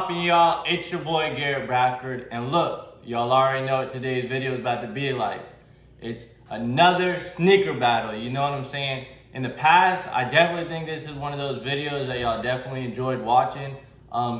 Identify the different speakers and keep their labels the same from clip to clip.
Speaker 1: poppin', y'all? It's your boy Garrett Bradford, and look, y'all already know what today's video is about to be like. It's another sneaker battle, you know what I'm saying? In the past, I definitely think this is one of those videos that y'all definitely enjoyed watching.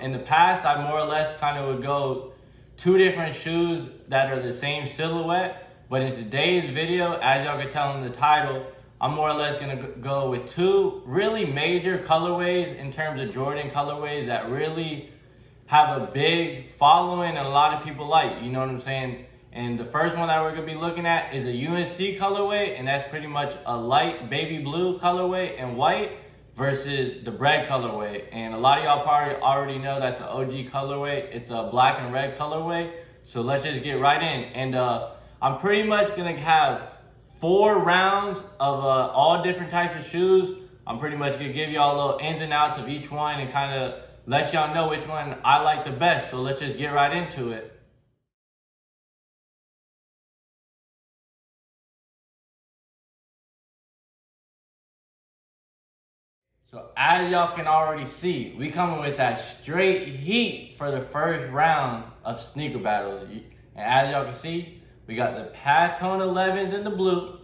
Speaker 1: In the past, I more or less kind of would go two different shoes that are the same silhouette, but in today's video, as y'all can tell in the title, I'm more or less gonna go with two really major colorways in terms of Jordan colorways that really have a big following and a lot of people like, you know what I'm saying? And the first one that we're gonna be looking at is a UNC colorway, and that's pretty much a light baby blue colorway and white versus the BRED'S colorway. And a lot of y'all probably already know that's an OG colorway. It's a black and red colorway. So let's just get right in. And I'm pretty much gonna have 4 rounds of all different types of shoes. I'm pretty much gonna give y'all a little ins and outs of each one and kind of let y'all know which one I like the best. So let's just get right into it. So as y'all can already see, we coming with that straight heat for the first round of sneaker battles. And as y'all can see, we got the Patone 11s in the blue,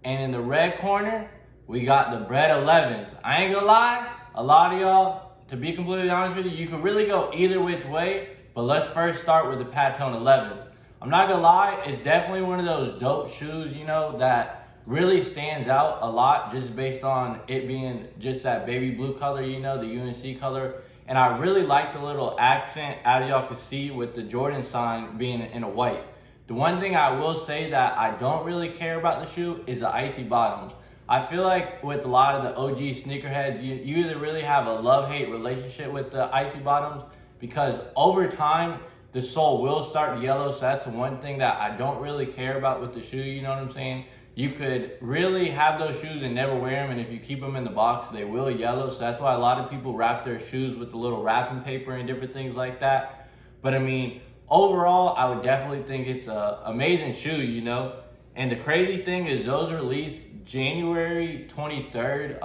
Speaker 1: and in the red corner, we got the BRED'S 11s. I ain't gonna lie, a lot of y'all, to be completely honest with you, you can really go either which way, but let's first start with the Patone 11s. I'm not gonna lie, it's definitely one of those dope shoes, you know, that really stands out a lot just based on it being just that baby blue color, you know, the UNC color. And I really like the little accent, as y'all can see, with the Jordan sign being in a white. The one thing I will say that I don't really care about the shoe is the icy bottoms. I feel like with a lot of the OG sneakerheads, you either really have a love-hate relationship with the icy bottoms, because over time, the sole will start to yellow. So that's the one thing that I don't really care about with the shoe, you know what I'm saying? You could really have those shoes and never wear them, and if you keep them in the box, they will yellow. So that's why a lot of people wrap their shoes with the little wrapping paper and different things like that. But I mean, overall, I would definitely think it's an amazing shoe, you know? And the crazy thing is those released January 23rd,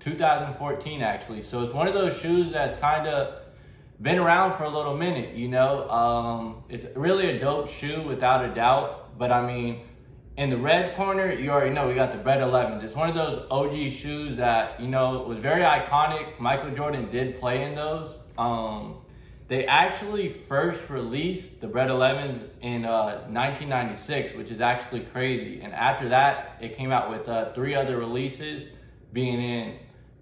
Speaker 1: 2014 actually. So it's one of those shoes that's kind of been around for a little minute, you know? It's really a dope shoe without a doubt. But I mean, in the red corner, you already know we got the BRED'S 11s. It's one of those OG shoes that, you know, was very iconic. Michael Jordan did play in those. They actually first released the BRED'S 11s in 1996, which is actually crazy. And after that, it came out with 3 other releases, being in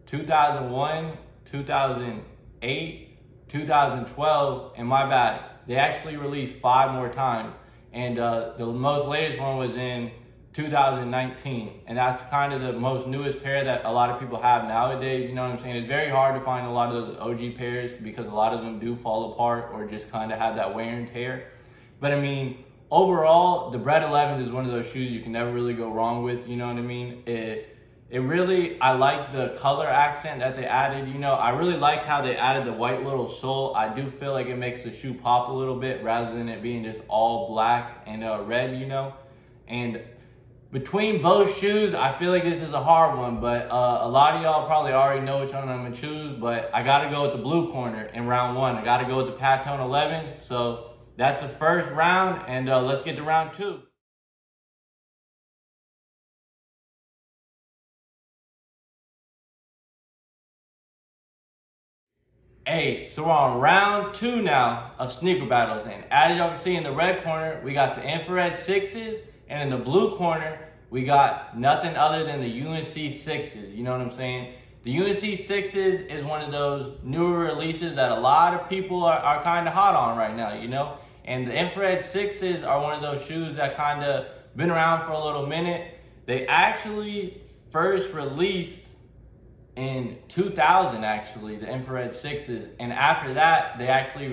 Speaker 1: 2001, 2008, 2012, and my bad, they actually released 5 more times. And the most latest one was in 2019. And that's kind of the most newest pair that a lot of people have nowadays, you know what I'm saying? It's very hard to find a lot of those OG pairs because a lot of them do fall apart or just kind of have that wear and tear. But I mean, overall, the BRED'S 11s is one of those shoes you can never really go wrong with, you know what I mean? It really, I like the color accent that they added, you know. I really like how they added the white little sole. I do feel like it makes the shoe pop a little bit rather than it being just all black and red, you know. And between both shoes, I feel like this is a hard one, but a lot of y'all probably already know which one I'm gonna choose, but I gotta go with the blue corner in round 1. I gotta go with the Patone 11s. So that's the first round, and let's get to round 2. Hey, so we're on round 2 now of sneaker battles, and as y'all can see in the red corner, we got the infrared 6s, and in the blue corner, we got nothing other than the UNC 6s, you know what I'm saying? The UNC 6s is one of those newer releases that a lot of people are kind of hot on right now, you know? And the infrared 6s are one of those shoes that kind of been around for a little minute. They actually first released in 2000, actually, the infrared 6s, and after that they actually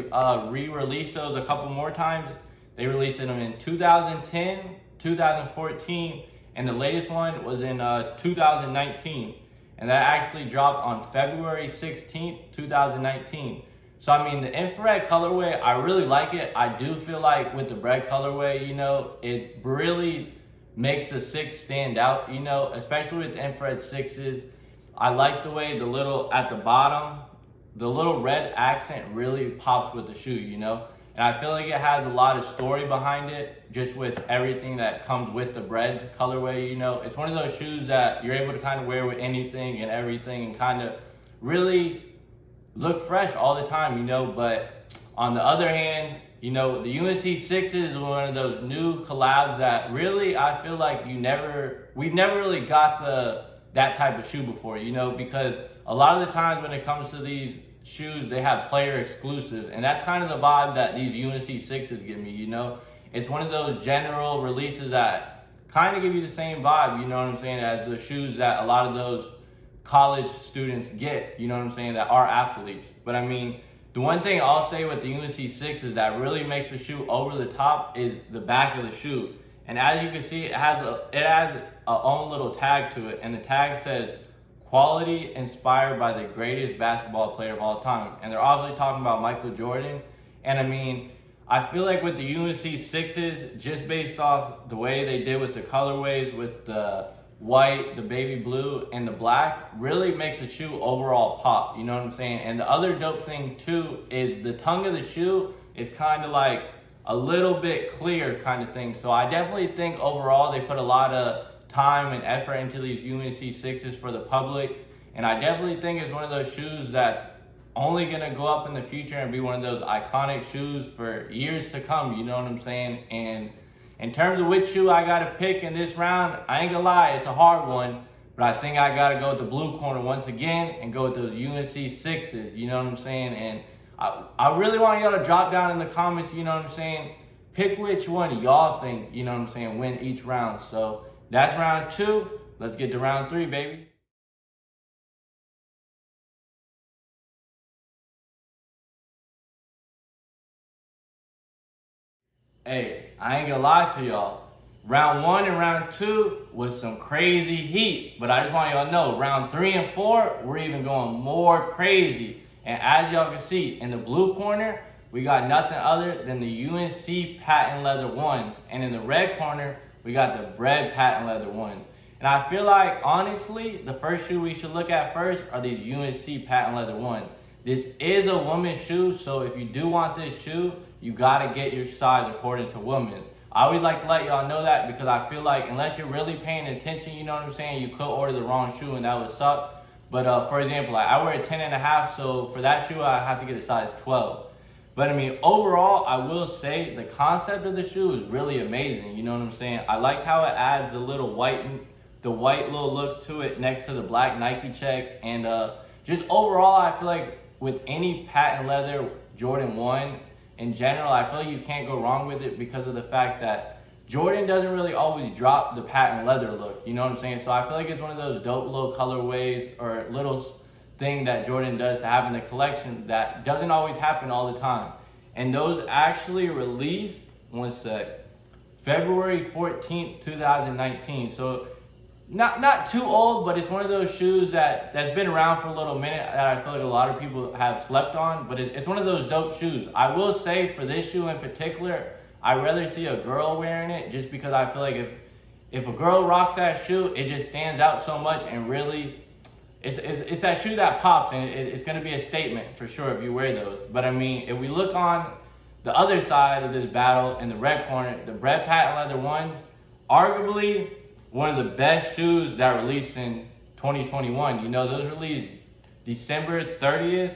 Speaker 1: re-released those a couple more times. They released them in 2010, 2014, and the latest one was in 2019, and that actually dropped on February 16th, 2019. So I mean, the infrared colorway, I really like it. I do feel like with the BRED'S colorway, you know, it really makes the 6 stand out, you know, especially with the infrared 6s. I like the way the little at the bottom the little red accent really pops with the shoe, you know? And I feel like it has a lot of story behind it, just with everything that comes with the BRED'S colorway, you know? It's one of those shoes that you're able to kind of wear with anything and everything and kind of really look fresh all the time, you know? But on the other hand, you know, the UNC-6 is one of those new collabs that really, I feel like we've never really got that type of shoe before, you know, because a lot of the times when it comes to these shoes, they have player exclusive, and that's kind of the vibe that these UNC-6s give me, you know. It's one of those general releases that kind of give you the same vibe, you know what I'm saying, as the shoes that a lot of those college students get, you know what I'm saying, that are athletes. But I mean, the one thing I'll say with the UNC-6 is that really makes the shoe over the top is the back of the shoe. And as you can see, it has a own little tag to it, and the tag says quality inspired by the greatest basketball player of all time. And they're obviously talking about Michael Jordan. And I mean, I feel like with the UNC-6s, just based off the way they did with the colorways, with the white, the baby blue, and the black, really makes the shoe overall pop, you know what I'm saying? And the other dope thing too is the tongue of the shoe is kind of like a little bit clear kind of thing. So I definitely think overall they put a lot of time and effort into these UNC-6s for the public, and I definitely think it's one of those shoes that's only gonna go up in the future and be one of those iconic shoes for years to come, you know what I'm saying? And in terms of which shoe I gotta pick in this round, I ain't gonna lie, it's a hard one, but I think I gotta go with the blue corner once again and go with those UNC-6s, you know what I'm saying? And I really want y'all to drop down in the comments, you know what I'm saying? Pick which one y'all think, you know what I'm saying, win each round. So that's round 2. Let's get to round 3, baby. Hey, I ain't gonna lie to y'all. Round 1 and round 2 was some crazy heat, but I just want y'all to know, round 3 and 4, we're even going more crazy. And as y'all can see, in the blue corner, we got nothing other than the UNC patent leather ones. And in the red corner, we got the BRED'S patent leather ones. And I feel like, honestly, the first shoe we should look at first are these UNC patent leather ones. This is a woman's shoe, so if you do want this shoe, you gotta get your size according to women's. I always like to let y'all know that because I feel like unless you're really paying attention, you know what I'm saying, you could order the wrong shoe and that would suck. But for example, like I wear a 10.5, so for that shoe, I have to get a size 12. But I mean, overall, I will say the concept of the shoe is really amazing. You know what I'm saying? I like how it adds a little white little look to it next to the black Nike check. And just overall, I feel like with any patent leather Jordan 1 in general, I feel like you can't go wrong with it because of the fact that Jordan doesn't really always drop the patent leather look, you know what I'm saying? So I feel like it's one of those dope little colorways or little thing that Jordan does to have in the collection that doesn't always happen all the time. And those actually released, one sec, February 14th, 2019. So not too old, but it's one of those shoes that's been around for a little minute that I feel like a lot of people have slept on, but it's one of those dope shoes. I will say for this shoe in particular, I'd rather see a girl wearing it just because I feel like if a girl rocks that shoe, it just stands out so much and really, it's that shoe that pops and it's gonna be a statement for sure if you wear those. But I mean, if we look on the other side of this battle in the red corner, the BRED'S patent leather ones, arguably one of the best shoes that released in 2021. You know, those released December 30th,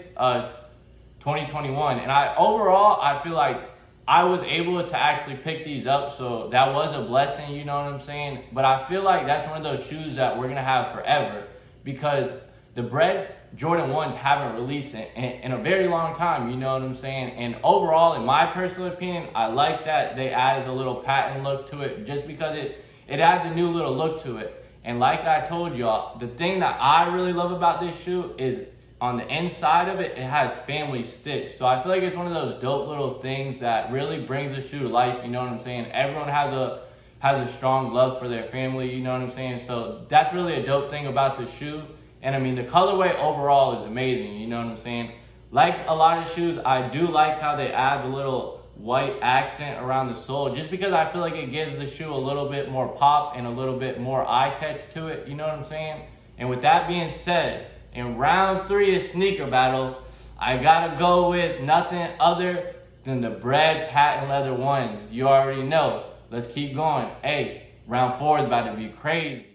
Speaker 1: 2021. And overall, I feel like I was able to actually pick these up, so that was a blessing, you know what I'm saying? But I feel like that's one of those shoes that we're gonna have forever because the BRED'S Jordan 1s haven't released in a very long time, you know what I'm saying? And overall, in my personal opinion, I like that they added a little patent look to it just because it adds a new little look to it. And like I told y'all, the thing that I really love about this shoe is on the inside of it, it has family stitch. So I feel like it's one of those dope little things that really brings the shoe to life, you know what I'm saying? Everyone has a strong love for their family, you know what I'm saying? So that's really a dope thing about the shoe. And I mean, the colorway overall is amazing, you know what I'm saying? Like a lot of shoes, I do like how they add the little white accent around the sole just because I feel like it gives the shoe a little bit more pop and a little bit more eye catch to it, you know what I'm saying? And with that being said, in round 3 of sneaker battle, I gotta go with nothing other than the BRED'S patent leather ones. You already know. Let's keep going. Hey, round 4 is about to be crazy.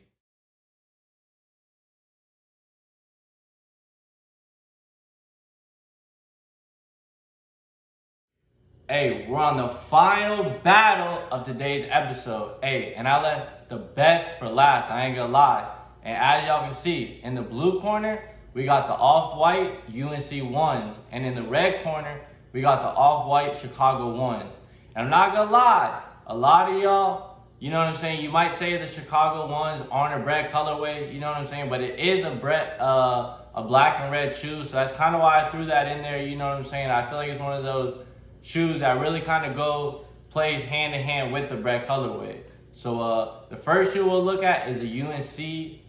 Speaker 1: Hey, we're on the final battle of today's episode. Hey, and I left the best for last, I ain't gonna lie. And as y'all can see, in the blue corner, we got the off-white UNC ones. And in the red corner, we got the off-white Chicago ones. And I'm not gonna lie, a lot of y'all, you know what I'm saying, you might say the Chicago ones aren't a BRED'S colorway, you know what I'm saying, but it is a black and red shoe, so that's kind of why I threw that in there, you know what I'm saying. I feel like it's one of those shoes that really kind of plays hand in hand with the BRED'S colorway. So the first shoe we'll look at is the UNC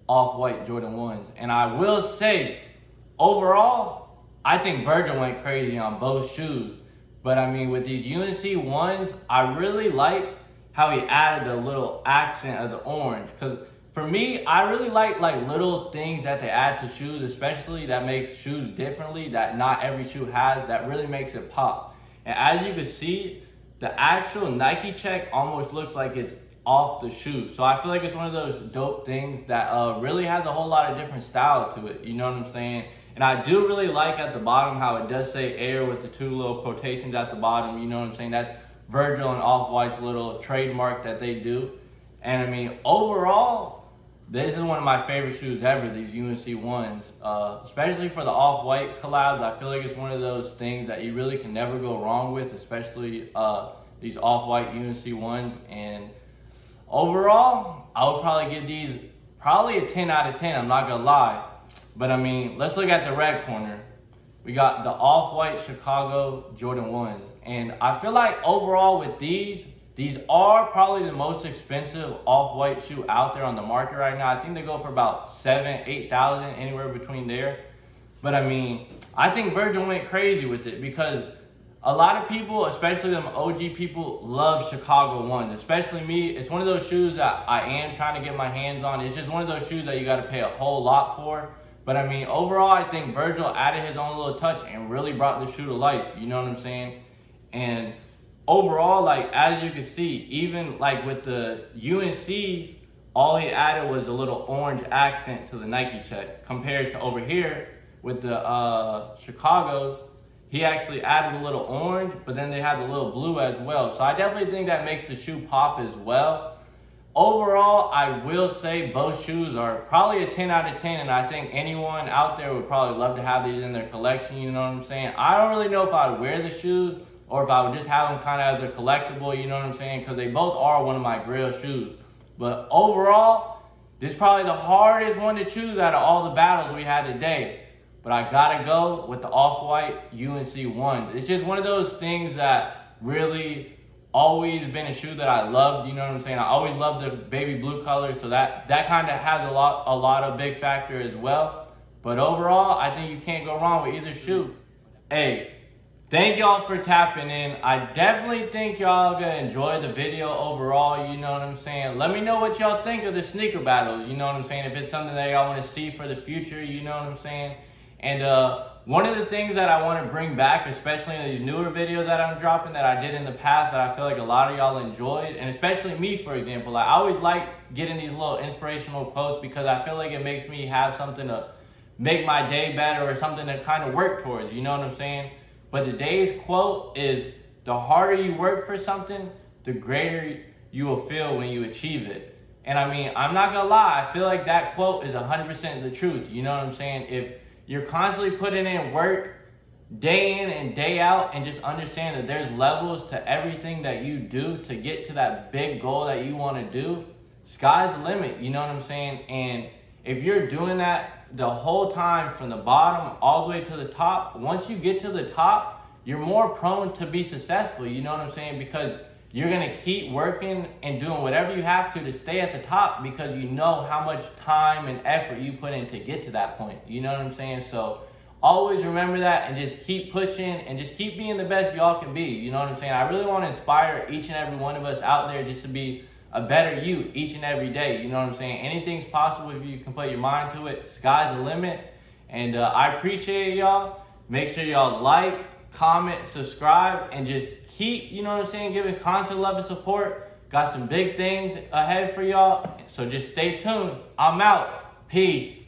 Speaker 1: off-white Jordan 1s. And I will say, overall, I think Virgil went crazy on both shoes. But I mean, with these UNC 1s, I really like how he added the little accent of the orange. Because for me, I really like little things that they add to shoes, especially that makes shoes differently, that not every shoe has, that really makes it pop. And as you can see, the actual Nike check almost looks like it's off the shoe. So I feel like it's one of those dope things that really has a whole lot of different style to it, you know what I'm saying? And I do really like at the bottom how it does say Air with the 2 little quotations at the bottom, you know what I'm saying? That's Virgil and Off-White's little trademark that they do. And I mean, overall, this is one of my favorite shoes ever, these UNC 1s. Especially for the Off-White collabs, I feel like it's one of those things that you really can never go wrong with, especially these Off-White UNC 1s. And overall, I would probably give these probably a 10 out of 10, I'm not gonna lie. But I mean, let's look at the red corner. We got the Off-White Chicago Jordan 1s. And I feel like overall with these are probably the most expensive off-white shoe out there on the market right now. I think they go for about $7,000-8,000, anywhere between there. But I mean, I think Virgil went crazy with it because a lot of people, especially them OG people, love Chicago 1s. Especially me, it's one of those shoes that I am trying to get my hands on. It's just one of those shoes that you got to pay a whole lot for. But I mean, overall, I think Virgil added his own little touch and really brought the shoe to life. You know what I'm saying? And overall, like, as you can see, even like with the UNC's, all he added was a little orange accent to the Nike check. Compared to over here with the Chicago's, he actually added a little orange, but then they have the little blue as well. So I definitely think that makes the shoe pop as well. Overall, I will say both shoes are probably a 10 out of 10, and I think anyone out there would probably love to have these in their collection, you know what I'm saying? I don't really know if I would wear the shoes or if I would just have them kind of as a collectible, you know what I'm saying? Because they both are one of my grail shoes. But overall, this is probably the hardest one to choose out of all the battles we had today. But I gotta go with the Off-White UNC 1. It's just one of those things that really always been a shoe that I loved, you know what I'm saying? I always loved the baby blue color, so that kind of has a lot of big factor as well. But overall, I think you can't go wrong with either shoe. Hey, thank y'all for tapping in. I definitely think y'all gonna enjoy the video overall, you know what I'm saying? Let me know what y'all think of the sneaker battles, you know what I'm saying? If it's something that y'all wanna see for the future, you know what I'm saying? And one of the things that I wanna bring back, especially in these newer videos that I'm dropping that I did in the past that I feel like a lot of y'all enjoyed, and especially me, for example, I always like getting these little inspirational quotes because I feel like it makes me have something to make my day better or something to kind of work towards, you know what I'm saying? But today's quote is, the harder you work for something, the greater you will feel when you achieve it. And I mean, I'm not gonna lie, I feel like that quote is 100% the truth, you know what I'm saying? If you're constantly putting in work day in and day out and just understand that there's levels to everything that you do to get to that big goal that you wanna do, sky's the limit, you know what I'm saying? And if you're doing that the whole time from the bottom all the way to the top, once you get to the top, you're more prone to be successful, you know what I'm saying? Because you're gonna keep working and doing whatever you have to stay at the top because you know how much time and effort you put in to get to that point, you know what I'm saying? So always remember that and just keep pushing and just keep being the best y'all can be, you know what I'm saying? I really wanna inspire each and every one of us out there just to be a better you each and every day, you know what I'm saying? Anything's possible if you can put your mind to it. Sky's the limit. And I appreciate y'all. Make sure y'all like, comment, subscribe, and just keep, you know what I'm saying, giving constant love and support. Got some big things ahead for y'all, so just stay tuned. I'm out. Peace.